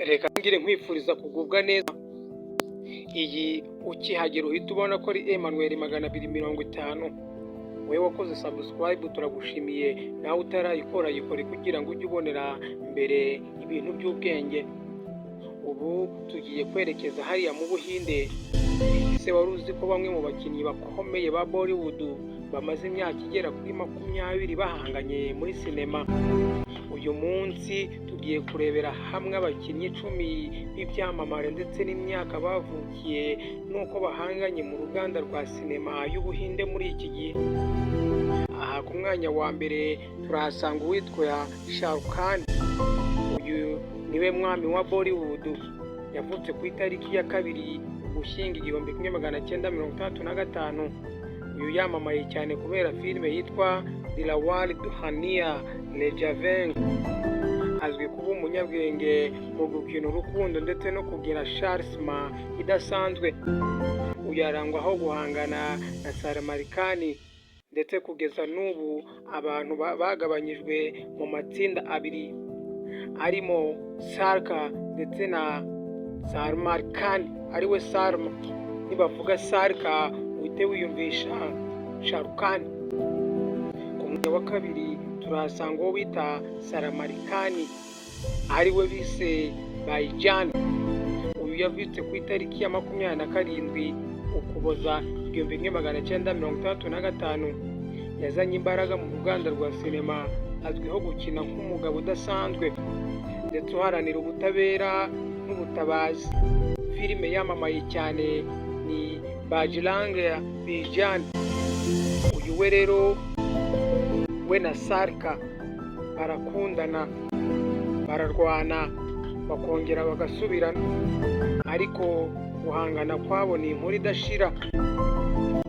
Reka ngire nkwifuriza kugubwa neza. Iyi ukihagera uhita ubona ko ari Emmanuel 250. Wowe wakoze subscribe turagushimiye, nawe utarayikora yikore kugira ngo ujye ubonera mbere ibintu by'ubwenge. Ubu tugiye kwerekeza hariya mu Buhinde. Ese wari uzi ko bamwe mu bakinnyi bakomeye ba Bollywood bamaze imyaka igera kuri 20 bahanganye muri sinema? Uyu munsi tugiye kurebera hamwe abakinnyi 10 b'ibyamamare ndetse n'imyaka bavukiye n'uko bahanganye mu ruganda rwa sinema y'Ubuhinde muri iki gihe. Aha ku mwanya wa mbere turahasanga uwitwa Shah Rukh Khan. Uyu niwe mwami wa Bollywood, yavutse ku itariki ya 2 Ugushyingo 1965. Uyu yamamaye cyane kubera filime yitwa Dilwale Dulhaniya Le Jayenge. Azwi kuba umunyabwenge mu gukina urukundo ndetse no kugira charisma idasanzwe. Uyu arangwaho guhangana na Salman Khan, ndetse kugeza n'ubu abantu bagabanyijwe mu matsinda abiri arimo Sarka ndetse na Salman Khan ariwe Salma. Nibavuga Sarka uhite wiyumvisha Shah Rukh Khan. Ku mwanya wa kabiri turahasanga uwo bita Salman Khan ariwe bise Baijan. Uyu yavutse ku itariki ya 27 Ukuboza 1965. Yazanye imbaraga mu ruganda rwa sinema, azwiho gukina nk'umugabo udasanzwe ndetse uharanira ubutabera n'ubutabazi. Filime yamamaye cyane ni Bajrang Bhaijaan. Uyu we rero we na Sarka barakundana, bararwana, bakongera bagasubirana, ariko guhangana kwabo ni inkuru idashira.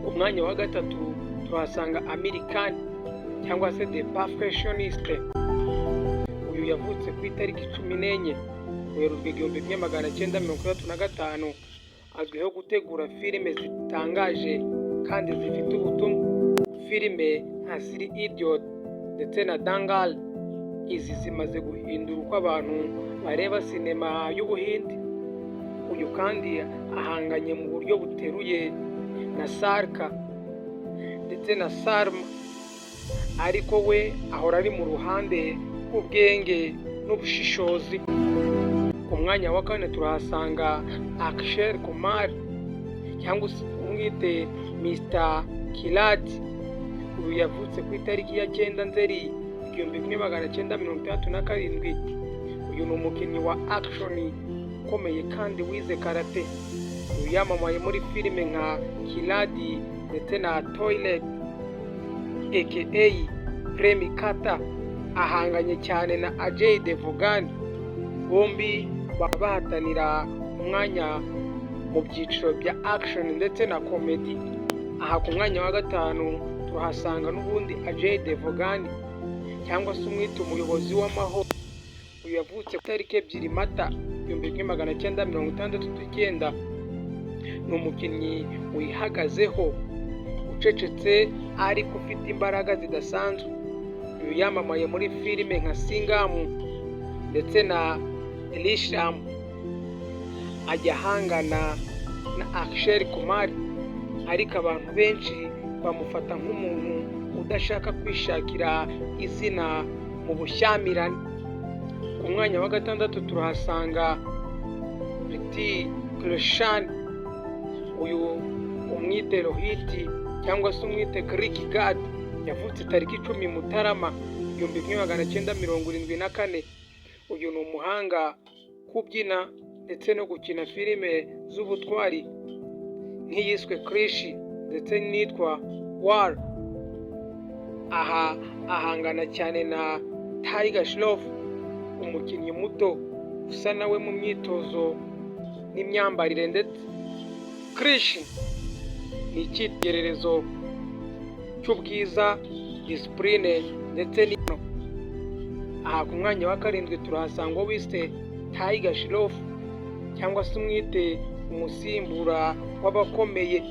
Ku mwanya wa gatatu turahasanga Aamir Khan cyangwa se The Perfectionist. Uyu yavutse ku itariki 14 Werurwe 1965. Azwiho gutegura filime zitangaje kandi zifite ubutumwa. Filime nka Three Idiots ndetse na Dangal, izi zimaze guhindura uko abantu bareba sinema y'Ubuhinde. Uyu kandi ahanganye mu buryo buteruye na Sarka ndetse na Salma, ariko we ahora ari mu ruhande rw'ubwenge n'ubushishozi. Ku mwanya wa 4 turahasanga Akshay Kumar cyangwa se umwite Mr. Kilati. Uyu yavutse ku itariki ya 9 Nzeri 1967. Uyu ni umukinnyi wa action ukomeye kandi wize karate. Uyu yamamaye muri filime nka Kiladi ndetse na Toilet aka Premikata. Ahanganye cyane na Ajay Devgan. Bombi baba bahatanira umwanya mu byiciro bya action ndetse na comedy. Aha ku mwanya wa 5 turahasanga n'ubundi Ajay Devgan cyangwa se umwite umuyobozi w'amahoro. Uyu yavutse ku itariki 2 Mata 1969. Ni umukinnyi wihagazeho, ucecetse ariko ufite imbaraga zidasanzwe. Uyu yamamaye muri filime nka Singham ndetse na Elisham. Ajya ahangana na Akshay Kumar, ariko abantu benshi bamufata nk'umuntu udashaka kwishakira izina mu bushyamirane. Ku mwanya wa 6 turahasanga Hrithik Roshan. Uyu umwite Rohit cyangwa se umwite Greek God, yavutse tariki 10 Mutarama 1974. Uyu ni umuhanga kubyina ndetse no gukina filime z'ubutwari nk'iyiswe Krish ndetse n'itwa War. Aha ahangana cyane na Tiger Shroff, umukinnyi muto usa nawe mu myitozo n'imyambarire. Ndetse Krish ni icyitegererezo cy'ubwiza, discipline ndetse n'ino. Aha ku mwanya wa 7 turahasanga wise Tiger Shroff cyangwa se umwite umusimbura w'abakomeye.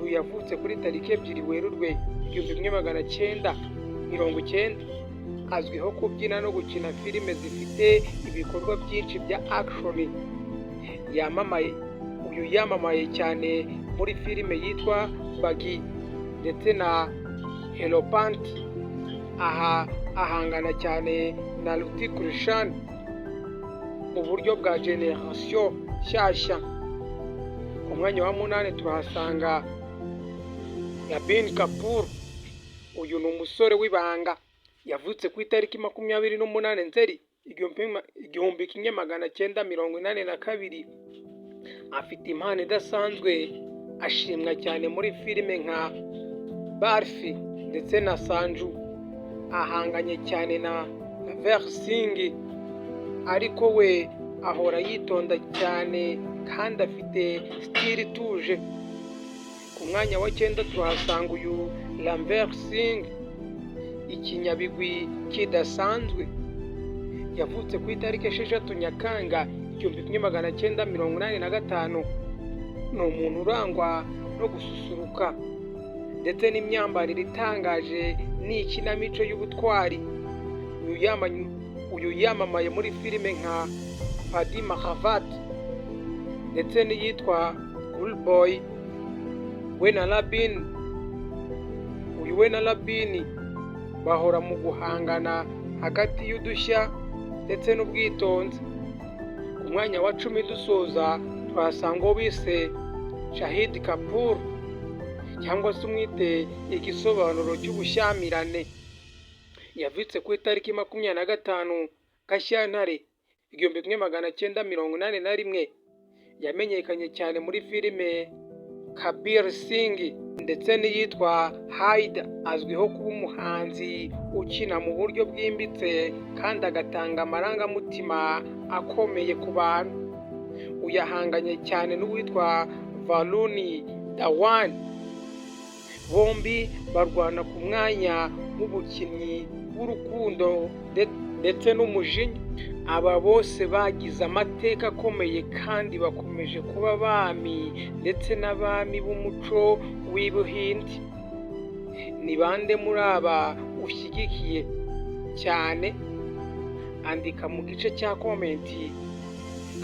Uyu yavutse kuri tariki 2 Werurwe 1990. azwiho kubyina no gukina filime zifite ibikorwa byinshi bya action. Uyu yamamaye cyane muri filime yitwa Bagi ndetse na Elephant. Aha ahangana cyane na Hrithik Roshan mu buryo bwa generation nshyashya. Ku mwanya wa 8 turahasanga Ranbir Kapoor. Uyu ni umusore w'ibanga, yavutse ku itariki 28 Nzeri 1982. Afite impano idasanzwe, ashimwa cyane muri filime nka Barfi ndetse na Sanju. Ahanganye cyane na Ranveer Singh, ariko we ahora yitonda cyane kandi afite style ituje. Ku mwanya wa 9 turahasanga uyu Ranveer Singh, ikinyabigwi kidasanzwe. Yavutse ku itariki 6 Nyakanga 1985. Ni umuntu urangwa no gususuruka ndetse n'imyambarire itangaje n'ikinamico y'ubutwari. Uyu yamamaye muri filime nka Paddy Mahavat ndetse n'iyitwa Cool Boy. We na Ranbir bahora mu guhangana hagati y'udushya ndetse n'ubwitonzi. Ku mwanya wa 10 dusoza tuhasanga uwo bise Shahid Kapoor, cyangwa se umwite igisobanuro cy'ubushyamirane. Yavutse ku itariki 25 Gashyantare 1981. Yamenyekanye cyane muri filime Kabir Singh ndetse n'iyitwa Hyde. Azwiho kuba umuhanzi ukina mu buryo bwimbitse kandi agatanga amarangamutima akomeye ku bantu. Uyahanganye cyane n'uwitwa Varun Dhawan. Bombi barwana ku mwanya w'ubukinnyi w'urukundo ndetse n'umujinya. Aba bose bagize amateka akomeye kandi bakomeje kuba abami ndetse n'abami b'umuco w'Ubuhinde. Ni bande muri aba ushyigikiye cyane? Andika mu gice cya komenti,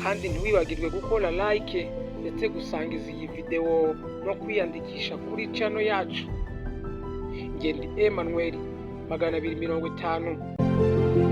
kandi ntiwibagirwe gukora like ndetse gusangiza iyi video no kwiyandikisha kuri channel yacu. Ndi Emmanuel 250.